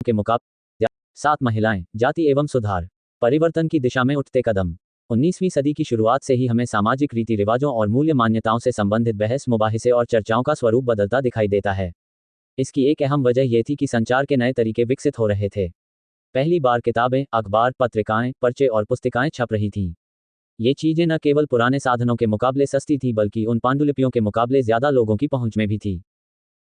के मुकाबले 7 महिलाएं, जाति एवं सुधार, परिवर्तन की दिशा में उठते कदम। 19वीं सदी की शुरुआत से ही हमें सामाजिक रीति रिवाजों और मूल्य मान्यताओं से संबंधित बहस मुबाहिसे और चर्चाओं का स्वरूप बदलता दिखाई देता है। इसकी एक अहम वजह यह थी कि संचार के नए तरीके विकसित हो रहे थे। पहली बार किताबें, अखबार, पत्रिकाएं, पर्चे और पुस्तिकाएं छप रही थीं। ये चीजें न केवल पुराने साधनों के मुकाबले सस्ती थी बल्कि उन पांडुलिपियों के मुकाबले ज्यादा लोगों की पहुंच में भी थी।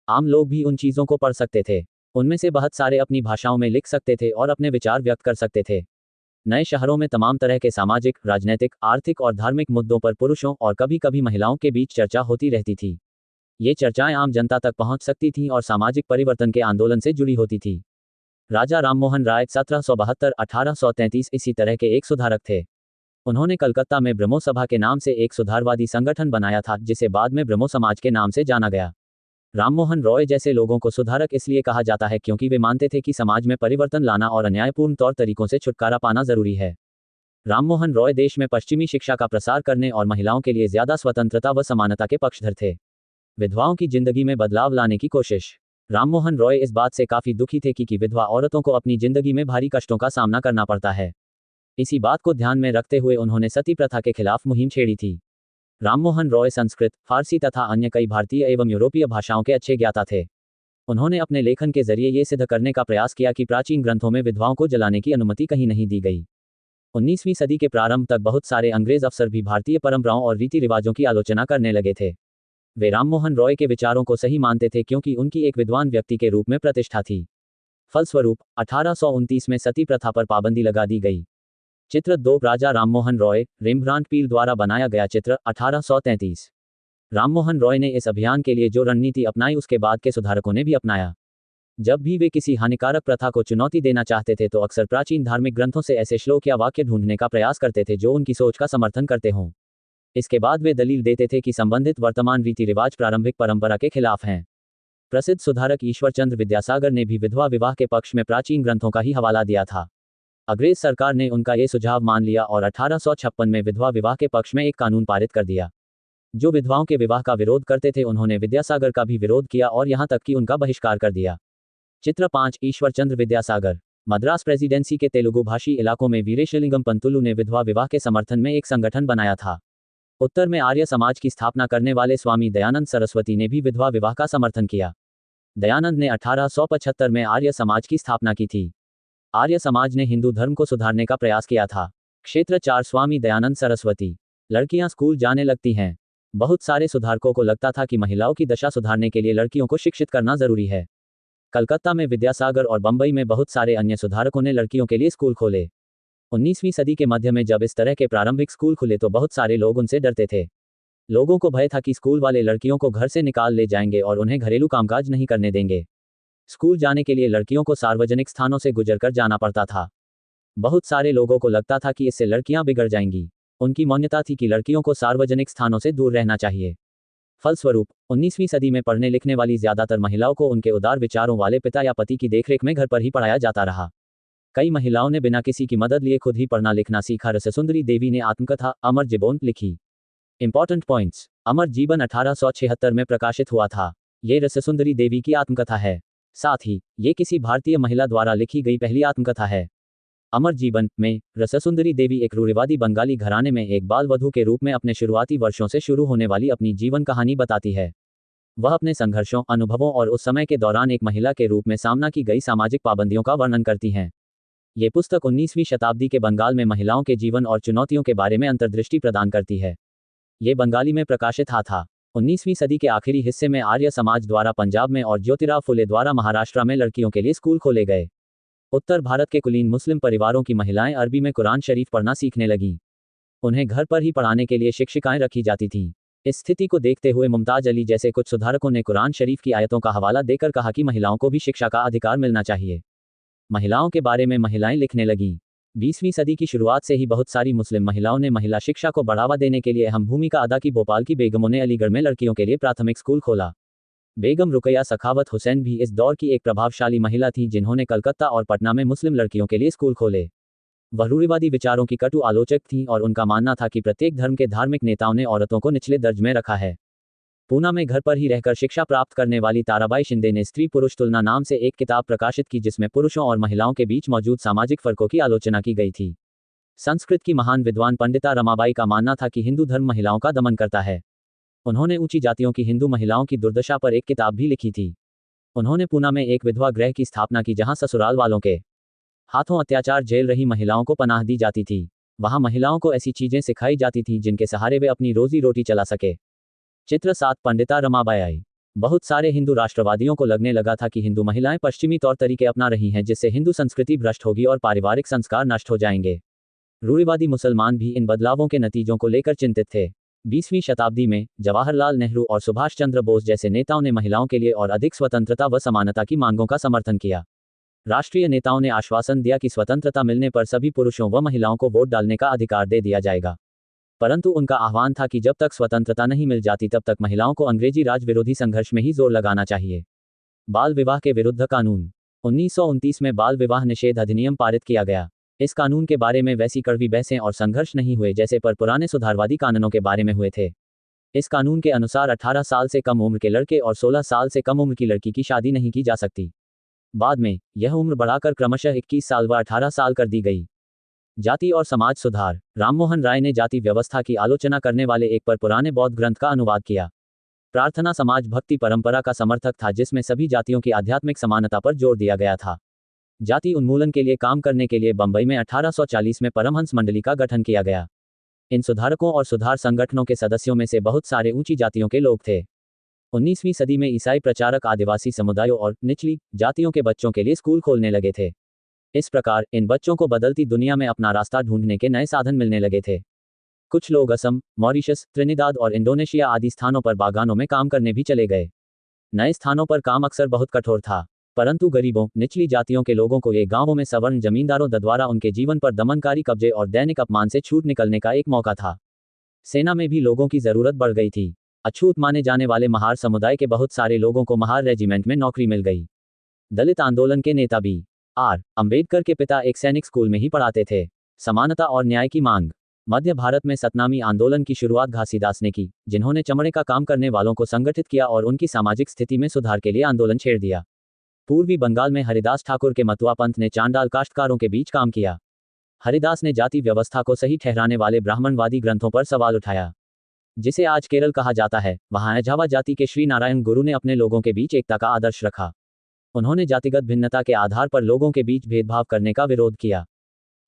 आम लोग भी उन चीजों को पढ़ सकते थे। उनमें से बहुत सारे अपनी भाषाओं में लिख सकते थे और अपने विचार व्यक्त कर सकते थे। नए शहरों में तमाम तरह के सामाजिक, राजनीतिक, आर्थिक और धार्मिक मुद्दों पर पुरुषों और कभी कभी महिलाओं के बीच चर्चा होती रहती थी। ये चर्चाएं आम जनता तक पहुंच सकती थीं और सामाजिक परिवर्तन के आंदोलन से जुड़ी होती थी। राजा राममोहन राय 1772-1833 इसी तरह के एक सुधारक थे। उन्होंने कलकत्ता में ब्रह्मो सभा के नाम से एक सुधारवादी संगठन बनाया था जिसे बाद में ब्रह्मो समाज के नाम से जाना गया। राममोहन रॉय जैसे लोगों को सुधारक इसलिए कहा जाता है क्योंकि वे मानते थे कि समाज में परिवर्तन लाना और अन्यायपूर्ण तौर तरीकों से छुटकारा पाना जरूरी है। राममोहन रॉय देश में पश्चिमी शिक्षा का प्रसार करने और महिलाओं के लिए ज्यादा स्वतंत्रता व समानता के पक्षधर थे। विधवाओं की जिंदगी में बदलाव लाने की कोशिश। राममोहन रॉय इस बात से काफी दुखी थे कि विधवा औरतों को अपनी जिंदगी में भारी कष्टों का सामना करना पड़ता है। इसी बात को ध्यान में रखते हुए उन्होंने सती प्रथा के खिलाफ मुहिम छेड़ी थी। राममोहन रॉय संस्कृत, फारसी तथा अन्य कई भारतीय एवं यूरोपीय भाषाओं के अच्छे ज्ञाता थे। उन्होंने अपने लेखन के जरिए ये सिद्ध करने का प्रयास किया कि प्राचीन ग्रंथों में विधवाओं को जलाने की अनुमति कहीं नहीं दी गई। 19वीं सदी के प्रारंभ तक बहुत सारे अंग्रेज अफसर भी भारतीय परंपराओं और रीति रिवाजों की आलोचना करने लगे थे। वे राममोहन रॉय के विचारों को सही मानते थे क्योंकि उनकी एक विद्वान व्यक्ति के रूप में प्रतिष्ठा थी। फलस्वरूप 1829 में सती प्रथा पर पाबंदी लगा दी गई। चित्र 2 राजा राममोहन रॉय, रेम्ब्रांट पील द्वारा बनाया गया चित्र, 1833। राममोहन रॉय ने इस अभियान के लिए जो रणनीति अपनाई उसके बाद के सुधारकों ने भी अपनाया। जब भी वे किसी हानिकारक प्रथा को चुनौती देना चाहते थे तो अक्सर प्राचीन धार्मिक ग्रंथों से ऐसे श्लोक या वाक्य ढूंढने का प्रयास करते थे जो उनकी सोच का समर्थन करते हों। इसके बाद वे दलील देते थे कि संबंधित वर्तमान रीति रिवाज प्रारंभिक परंपरा के खिलाफ हैं। प्रसिद्ध सुधारक ईश्वरचंद्र विद्यासागर ने भी विधवा विवाह के पक्ष में प्राचीन ग्रंथों का ही हवाला दिया था। अंग्रेज सरकार ने उनका ये सुझाव मान लिया और 1856 में विधवा विवाह के पक्ष में एक कानून पारित कर दिया। जो विधवाओं के विवाह का विरोध करते थे उन्होंने विद्यासागर का भी विरोध किया और यहां तक कि उनका बहिष्कार कर दिया। चित्र 5 ईश्वरचंद्र विद्यासागर। मद्रास प्रेसिडेंसी के तेलुगु भाषी इलाकों में वीरेशलिंगम पंतुलु ने विधवा विवाह के समर्थन में एक संगठन बनाया था। उत्तर में आर्य समाज की स्थापना करने वाले स्वामी दयानंद सरस्वती ने भी विधवा विवाह का समर्थन किया। दयानंद ने 1875 में आर्य समाज की स्थापना की थी। आर्य समाज ने हिंदू धर्म को सुधारने का प्रयास किया था। क्षेत्र 4 स्वामी दयानंद सरस्वती। लड़कियां स्कूल जाने लगती हैं। बहुत सारे सुधारकों को लगता था कि महिलाओं की दशा सुधारने के लिए लड़कियों को शिक्षित करना जरूरी है। कलकत्ता में विद्यासागर और बंबई में बहुत सारे अन्य सुधारकों ने लड़कियों के लिए स्कूल खोले। 19वीं सदी के मध्य में जब इस तरह के प्रारंभिक स्कूल खुले तो बहुत सारे लोग उनसे डरते थे। लोगों को भय था कि स्कूल वाले लड़कियों को घर से निकाल ले जाएंगे और उन्हें घरेलू कामकाज नहीं करने देंगे। स्कूल जाने के लिए लड़कियों को सार्वजनिक स्थानों से गुजरकर जाना पड़ता था। बहुत सारे लोगों को लगता था कि इससे लड़कियां बिगड़ जाएंगी। उनकी मान्यता थी कि लड़कियों को सार्वजनिक स्थानों से दूर रहना चाहिए। फलस्वरूप 19वीं सदी में पढ़ने लिखने वाली ज्यादातर महिलाओं को उनके उदार विचारों वाले पिता या पति की देखरेख में घर पर ही पढ़ाया जाता रहा। कई महिलाओं ने बिना किसी की मदद लिए खुद ही पढ़ना लिखना सीखा। रससुंदरी देवी ने आत्मकथा अमर जीवन लिखी। Important points. अमर जीवन 1876 में प्रकाशित हुआ था। ये रससुंदरी देवी की आत्मकथा है। साथ ही ये किसी भारतीय महिला द्वारा लिखी गई पहली आत्मकथा है। अमर जीवन में रससुंदरी देवी एक रूढ़िवादी बंगाली घराने में एक बाल वधू के रूप में अपने शुरुआती वर्षों से शुरू होने वाली अपनी जीवन कहानी बताती है। वह अपने संघर्षों, अनुभवों और उस समय के दौरान एक महिला के रूप में सामना की गई सामाजिक पाबंदियों का वर्णन करती हैं। ये पुस्तक 19वीं शताब्दी के बंगाल में महिलाओं के जीवन और चुनौतियों के बारे में अंतर्दृष्टि प्रदान करती है। ये बंगाली में प्रकाशित था। 19वीं सदी के आखिरी हिस्से में आर्य समाज द्वारा पंजाब में और ज्योतिराव फुले द्वारा महाराष्ट्र में लड़कियों के लिए स्कूल खोले गए। उत्तर भारत के कुलीन मुस्लिम परिवारों की महिलाएं अरबी में कुरान शरीफ पढ़ना सीखने लगीं। उन्हें घर पर ही पढ़ाने के लिए शिक्षिकाएं रखी जाती थीं। इस स्थिति को देखते हुए मुमताज अली जैसे कुछ सुधारकों ने कुरान शरीफ की आयतों का हवाला देकर कहा कि महिलाओं को भी शिक्षा का अधिकार मिलना चाहिए। महिलाओं के बारे में महिलाएं लिखने लगीं। 20वीं सदी की शुरुआत से ही बहुत सारी मुस्लिम महिलाओं ने महिला शिक्षा को बढ़ावा देने के लिए अहम भूमिका अदा की। भोपाल की बेगमों ने अलीगढ़ में लड़कियों के लिए प्राथमिक स्कूल खोला। बेगम रुकैया सखावत हुसैन भी इस दौर की एक प्रभावशाली महिला थी जिन्होंने कलकत्ता और पटना में मुस्लिम लड़कियों के लिए स्कूल खोले। वह रूढ़िवादी विचारों की कटु आलोचक थीं और उनका मानना था कि प्रत्येक धर्म के धार्मिक नेताओं ने औरतों को निचले दर्ज में रखा है। पूना में घर पर ही रहकर शिक्षा प्राप्त करने वाली ताराबाई शिंदे ने स्त्री पुरुष तुलना नाम से एक किताब प्रकाशित की जिसमें पुरुषों और महिलाओं के बीच मौजूद सामाजिक फर्कों की आलोचना की गई थी। संस्कृत की महान विद्वान पंडिता रमाबाई का मानना था कि हिंदू धर्म महिलाओं का दमन करता है। उन्होंने ऊंची जातियों की हिंदू महिलाओं की दुर्दशा पर एक किताब भी लिखी थी। उन्होंने पूना में एक विधवा गृह की स्थापना की जहां ससुराल वालों के हाथों अत्याचार झेल रही महिलाओं को पनाह दी जाती थी। वहां महिलाओं को ऐसी चीजें सिखाई जाती थी जिनके सहारे वे अपनी रोजी रोटी चला सके। चित्र 7 पंडिता रमाबाई। बहुत सारे हिंदू राष्ट्रवादियों को लगने लगा था कि हिंदू महिलाएं पश्चिमी तौर तरीके अपना रही हैं जिससे हिंदू संस्कृति भ्रष्ट होगी और पारिवारिक संस्कार नष्ट हो जाएंगे। रूढ़िवादी मुसलमान भी इन बदलावों के नतीजों को लेकर चिंतित थे। 20वीं शताब्दी में जवाहरलाल नेहरू और सुभाष चंद्र बोस जैसे नेताओं ने महिलाओं के लिए और अधिक स्वतंत्रता व समानता की मांगों का समर्थन किया। राष्ट्रीय नेताओं ने आश्वासन दिया कि स्वतंत्रता मिलने पर सभी पुरुषों व महिलाओं को वोट डालने का अधिकार दे दिया जाएगा। परंतु उनका आह्वान था कि जब तक स्वतंत्रता नहीं मिल जाती तब तक महिलाओं को अंग्रेजी राज विरोधी संघर्ष में ही जोर लगाना चाहिए। बाल विवाह के विरुद्ध कानून। 1929 में बाल विवाह निषेध अधिनियम पारित किया गया। इस कानून के बारे में वैसी कड़वी बहसें और संघर्ष नहीं हुए जैसे पर पुराने सुधारवादी कानूनों के बारे में हुए थे। इस कानून के अनुसार 18 साल से कम उम्र के लड़के और 16 साल से कम उम्र की लड़की की शादी नहीं की जा सकती। बाद में यह उम्र बढ़ाकर क्रमशः 21 साल व 18 साल कर दी गई। जाति और समाज सुधार। राममोहन राय ने जाति व्यवस्था की आलोचना करने वाले एक पर पुराने बौद्ध ग्रंथ का अनुवाद किया। प्रार्थना समाज भक्ति परंपरा का समर्थक था जिसमें सभी जातियों की आध्यात्मिक समानता पर जोर दिया गया था। जाति उन्मूलन के लिए काम करने के लिए बंबई में 1840 में परमहंस मंडली का गठन किया गया। इन सुधारकों और सुधार संगठनों के सदस्यों में से बहुत सारे ऊंची जातियों के लोग थे। 19वीं सदी में ईसाई प्रचारक आदिवासी समुदायों और निचली जातियों के बच्चों के लिए स्कूल खोलने लगे थे। इस प्रकार इन बच्चों को बदलती दुनिया में अपना रास्ता ढूंढने के नए साधन मिलने लगे थे। कुछ लोग असम, मॉरिशस, त्रिनिदाद और इंडोनेशिया आदि स्थानों पर बागानों में काम करने भी चले गए। नए स्थानों पर काम अक्सर बहुत कठोर था, परंतु गरीबों, निचली जातियों के लोगों को ये गांवों में सवर्ण जमींदारों द्वारा उनके जीवन पर दमनकारी कब्जे और दैनिक अपमान से छूट निकलने का एक मौका था। सेना में भी लोगों की जरूरत बढ़ गई थी। अछूत माने जाने वाले महार समुदाय के बहुत सारे लोगों को महार रेजिमेंट में नौकरी मिल गई। दलित आंदोलन के नेता B.R. अंबेडकर के पिता एक सैनिक स्कूल में ही पढ़ाते थे। समानता और न्याय की मांग। मध्य भारत में सतनामी आंदोलन की शुरुआत घासीदास ने की, जिन्होंने चमड़े का काम करने वालों को संगठित किया और उनकी सामाजिक स्थिति में सुधार के लिए आंदोलन छेड़ दिया। पूर्वी बंगाल में हरिदास ठाकुर के मतुआ पंथ ने चांडाल काश्तकारों के बीच काम किया। हरिदास ने जाति व्यवस्था को सही ठहराने वाले ब्राह्मणवादी ग्रंथों पर सवाल उठाया। जिसे आज केरल कहा जाता है, वहां अजावा जाति के श्री नारायण गुरु ने अपने लोगों के बीच एकता का आदर्श रखा। उन्होंने जातिगत भिन्नता के आधार पर लोगों के बीच भेदभाव करने का विरोध किया।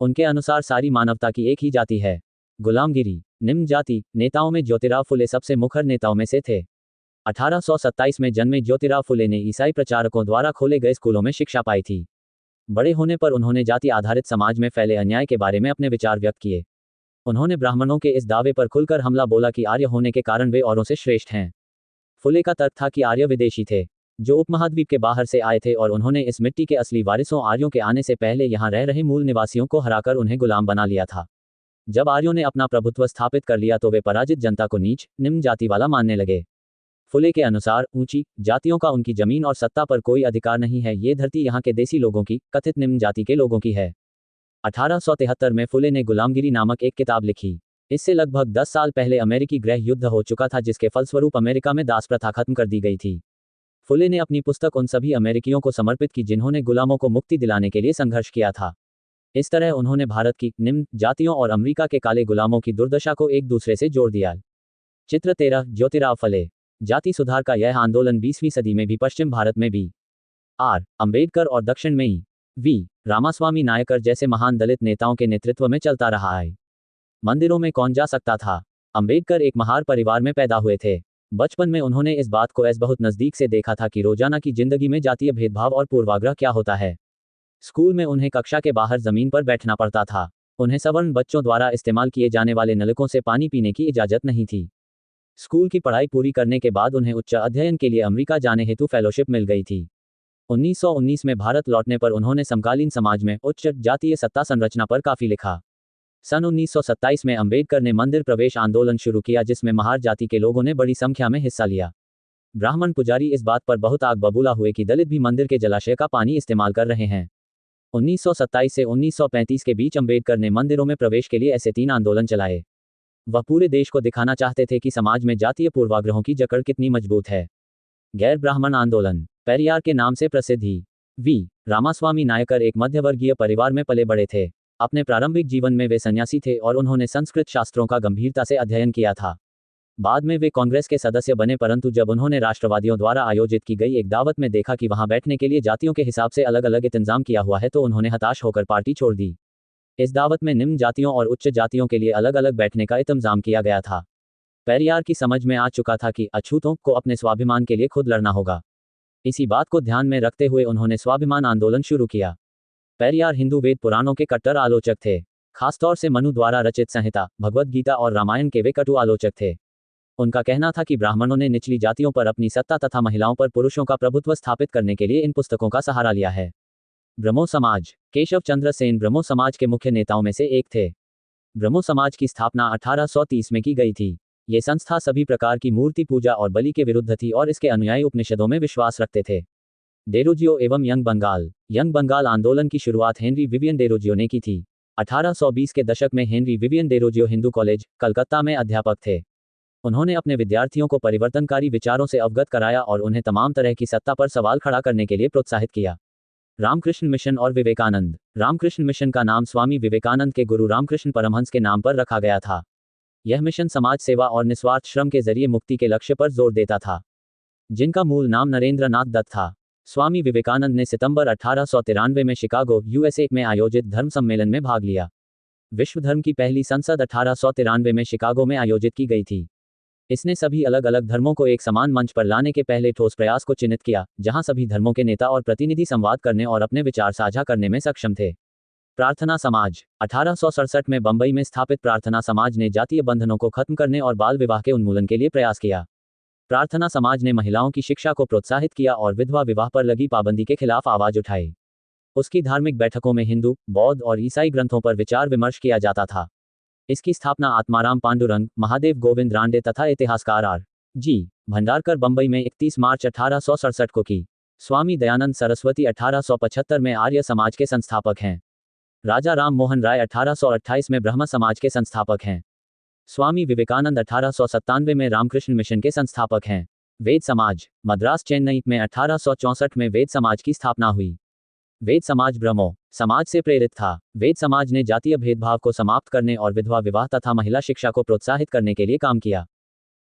उनके अनुसार सारी मानवता की एक ही जाति है। गुलामगिरी। निम्न जाति नेताओं में ज्योतिराव फुले सबसे मुखर नेताओं में से थे। 1827 में जन्मे ज्योतिराव फुले ने ईसाई प्रचारकों द्वारा खोले गए स्कूलों में शिक्षा पाई थी। बड़े होने पर उन्होंने जाति आधारित समाज में फैले अन्याय के बारे में अपने विचार व्यक्त किए। उन्होंने ब्राह्मणों के इस दावे पर खुलकर हमला बोला कि आर्य होने के कारण वे औरों से श्रेष्ठ हैं। फुले का तर्क था कि आर्य विदेशी थे जो उपमहाद्वीप के बाहर से आए थे और उन्होंने इस मिट्टी के असली वारिसों आर्यों के आने से पहले यहाँ रह रहे मूल निवासियों को हराकर उन्हें गुलाम बना लिया था। जब आर्यों ने अपना प्रभुत्व स्थापित कर लिया तो वे पराजित जनता को नीच निम्न जाति वाला मानने लगे। फुले के अनुसार ऊंची जातियों का उनकी जमीन और सत्ता पर कोई अधिकार नहीं है, ये धरती यहाँ के देसी लोगों की, कथित निम्न जाति के लोगों की है। 1873 में फुले ने गुलामगिरी नामक एक किताब लिखी। इससे लगभग 10 साल पहले अमेरिकी गृह युद्ध हो चुका था जिसके फलस्वरूप अमेरिका में दास प्रथा खत्म कर दी गई थी। फुले ने अपनी पुस्तक उन सभी अमेरिकियों को समर्पित की जिन्होंने गुलामों को मुक्ति दिलाने के लिए संघर्ष किया था। इस तरह उन्होंने भारत की निम्न जातियों और अमेरिका के काले गुलामों की दुर्दशा को एक दूसरे से जोड़ दिया। चित्र 13 ज्योतिराव फुले। जाति सुधार का यह आंदोलन 20वीं सदी में भी पश्चिम भारत में B.R. अंबेडकर और दक्षिण में V. रामास्वामी नायकर जैसे महान दलित नेताओं के नेतृत्व में चलता रहा है। मंदिरों में कौन जा सकता था? अंबेडकर एक महार परिवार में पैदा हुए थे। बचपन में उन्होंने इस बात को बहुत नज़दीक से देखा था कि रोजाना की जिंदगी में जातीय भेदभाव और पूर्वाग्रह क्या होता है। स्कूल में उन्हें कक्षा के बाहर जमीन पर बैठना पड़ता था। उन्हें सवर्ण बच्चों द्वारा इस्तेमाल किए जाने वाले नलकों से पानी पीने की इजाज़त नहीं थी। स्कूल की पढ़ाई पूरी करने के बाद उन्हें उच्च अध्ययन के लिए अमेरिका जाने हेतु फेलोशिप मिल गई थी। 1919 में भारत लौटने पर उन्होंने समकालीन समाज में उच्च जातीय सत्ता संरचना पर काफ़ी लिखा। सन 1927 में अंबेडकर ने मंदिर प्रवेश आंदोलन शुरू किया जिसमें महार जाति के लोगों ने बड़ी संख्या में हिस्सा लिया। ब्राह्मण पुजारी इस बात पर बहुत आग बबूला हुए कि दलित भी मंदिर के जलाशय का पानी इस्तेमाल कर रहे हैं। 1927 से 1935 के बीच अंबेडकर ने मंदिरों में प्रवेश के लिए ऐसे 3 आंदोलन चलाए। वह पूरे देश को दिखाना चाहते थे कि समाज में जातीय पूर्वाग्रहों की जकड़ कितनी मजबूत है। गैर ब्राह्मण आंदोलन। पेरियार के नाम से प्रसिद्ध ही वी रामास्वामी नायकर एक मध्यवर्गीय परिवार में पले बड़े थे। अपने प्रारंभिक जीवन में वे सन्यासी थे और उन्होंने संस्कृत शास्त्रों का गंभीरता से अध्ययन किया था। बाद में वे कांग्रेस के सदस्य बने, परंतु जब उन्होंने राष्ट्रवादियों द्वारा आयोजित की गई एक दावत में देखा कि वहां बैठने के लिए जातियों के हिसाब से अलग अलग इंतजाम किया हुआ है, तो उन्होंने हताश होकर पार्टी छोड़ दी। इस दावत में निम्न जातियों और उच्च जातियों के लिए अलग अलग बैठने का इंतजाम किया गया था। पेरियार की समझ में आ चुका था कि अछूतों को अपने स्वाभिमान के लिए खुद लड़ना होगा। इसी बात को ध्यान में रखते हुए उन्होंने स्वाभिमान आंदोलन शुरू किया। पेरियार हिंदू वेद पुराणों के कट्टर आलोचक थे। खासतौर से मनु द्वारा रचित संहिता, भगवद गीता और रामायण के वे कटु आलोचक थे। उनका कहना था कि ब्राह्मणों ने निचली जातियों पर अपनी सत्ता तथा महिलाओं पर पुरुषों का प्रभुत्व स्थापित करने के लिए इन पुस्तकों का सहारा लिया है। ब्रह्मो समाज। केशव चंद्र सेन ब्रह्मो समाज के मुख्य नेताओं में से एक थे। ब्रह्मो समाज की स्थापना 1830 में की गई थी। ये संस्था सभी प्रकार की मूर्ति पूजा और बलि के विरुद्ध थी और इसके अनुयायी उपनिषदों में विश्वास रखते थे। डेरोजियो एवं यंग बंगाल। यंग बंगाल आंदोलन की शुरुआत हेनरी विवियन डेरोजियो ने की थी। 1820 के दशक में Henry Vivian Derozio Hindu college, Calcutta में अध्यापक थे। उन्होंने अपने विद्यार्थियों को परिवर्तनकारी विचारों से अवगत कराया और उन्हें तमाम तरह की सत्ता पर सवाल खड़ा करने के लिए प्रोत्साहित किया। रामकृष्ण मिशन और विवेकानंद। रामकृष्ण मिशन का नाम स्वामी विवेकानंद के गुरु रामकृष्ण परमहंस के नाम पर रखा गया था। यह मिशन समाज सेवा और निस्वार्थ श्रम के जरिए मुक्ति के लक्ष्य पर जोर देता था, जिनका मूल नाम नरेंद्र नाथ दत्त था। स्वामी विवेकानंद ने सितंबर 1893 में शिकागो, यूएसए में आयोजित धर्म सम्मेलन में भाग लिया। विश्व धर्म की पहली संसद 1893 में शिकागो में आयोजित की गई थी। इसने सभी अलग अलग धर्मों को एक समान मंच पर लाने के पहले ठोस प्रयास को चिन्हित किया, जहां सभी धर्मों के नेता और प्रतिनिधि संवाद करने और अपने विचार साझा करने में सक्षम थे। प्रार्थना समाज। 1867 में बंबई में स्थापित प्रार्थना समाज ने जातीय बंधनों को खत्म करने और बाल विवाह के उन्मूलन के लिए प्रयास किया। प्रार्थना समाज ने महिलाओं की शिक्षा को प्रोत्साहित किया और विधवा विवाह पर लगी पाबंदी के खिलाफ आवाज उठाई। उसकी धार्मिक बैठकों में हिंदू, बौद्ध और ईसाई ग्रंथों पर विचार विमर्श किया जाता था। इसकी स्थापना आत्माराम पांडुरंग, महादेव गोविंद रांडे तथा इतिहासकार R.G. भंडारकर बंबई में 31 मार्च 1867 को की। स्वामी दयानंद सरस्वती 1875 में आर्य समाज के संस्थापक हैं। राजा राम मोहन राय 1828 में ब्रह्म समाज के संस्थापक हैं। स्वामी विवेकानंद 1897 में रामकृष्ण मिशन के संस्थापक हैं। वेद समाज। मद्रास, चेन्नई में 1864 में वेद समाज की स्थापना हुई। वेद समाज ब्रह्मो समाज से प्रेरित था। वेद समाज ने जातीय भेदभाव को समाप्त करने और विधवा विवाह तथा महिला शिक्षा को प्रोत्साहित करने के लिए काम किया।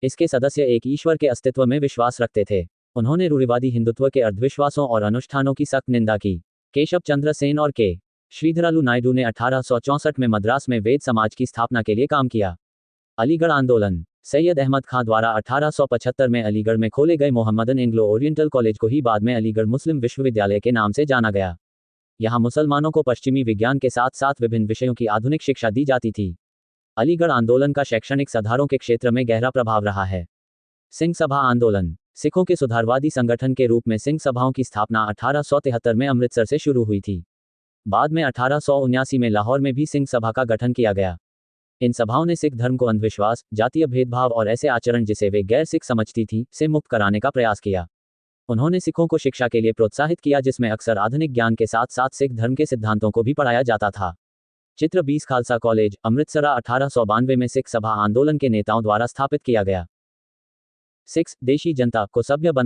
इसके सदस्य एक ईश्वर के अस्तित्व में विश्वास रखते थे। उन्होंने रूढ़िवादी हिंदुत्व के अर्धविश्वासों और अनुष्ठानों की सख्त निंदा की। केशव चंद्र सेन और के श्रीधरालू नायडू ने 1864 में मद्रास में वेद समाज की स्थापना के लिए काम किया। अलीगढ़ आंदोलन। सैयद अहमद खां द्वारा 1875 में अलीगढ़ में खोले गए मोहम्मदन एंग्लो ओरिएंटल कॉलेज को ही बाद में अलीगढ़ मुस्लिम विश्वविद्यालय के नाम से जाना गया। यहाँ मुसलमानों को पश्चिमी विज्ञान के साथ साथ विभिन्न विषयों की आधुनिक शिक्षा दी जाती थी। अलीगढ़ आंदोलन का शैक्षणिक सुधारों के क्षेत्र में गहरा प्रभाव रहा है। सिंह सभा आंदोलन। सिखों के सुधारवादी संगठन के रूप में सिंह सभाओं की स्थापना 1873 में अमृतसर से शुरू हुई थी। बाद में 1879 में लाहौर में भी सिंह सभा का गठन किया गया। इन सभाओं ने सिख धर्म को अंधविश्वास, जातीय भेदभाव और ऐसे आचरण जिसे वे गैर सिख समझती थी, से मुक्त कराने का प्रयास किया। उन्होंने सिखों को शिक्षा के लिए प्रोत्साहित किया, जिसमें अक्सर आधुनिक ज्ञान के साथ साथ सिख धर्म के सिद्धांतों को भी पढ़ाया जाता था। चित्र 20 खालसा कॉलेज, अमृतसर 1892 में सिख सभा आंदोलन के नेताओं द्वारा स्थापित किया गया। 6. देशी जनता को सभ्य